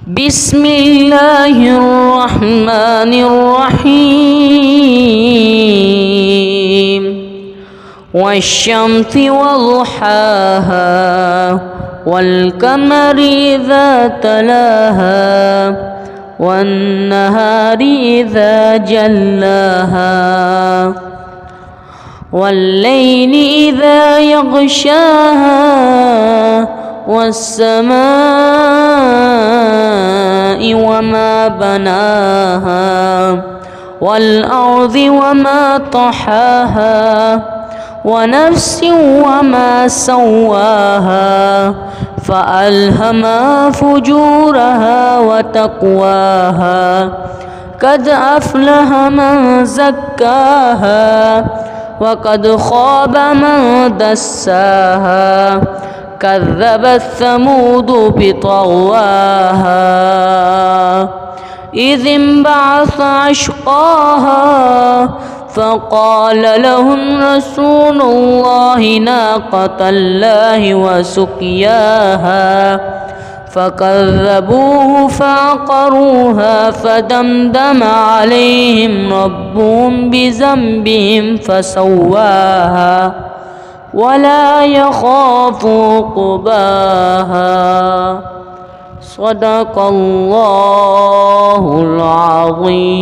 بسم الله الرحمن الرحيم والشمس وضحاها والقمر إذا تلاها والنهار إذا جلاها والليل إذا يغشاها والسماء وما بناها والأرض وما طحاها ونفس وما سواها فألهمها فجورها وتقواها قد أفلح من زكاها وقد خاب من دساها كذبت ثمود بطغواها إذ انبعث أشقاها فقال لهم رسول الله ناقة الله وسقياها فكذبوه فعقروها فدمدم عليهم ربهم بذنبهم فسواها ولا يخاف عقباها صدق الله العظيم.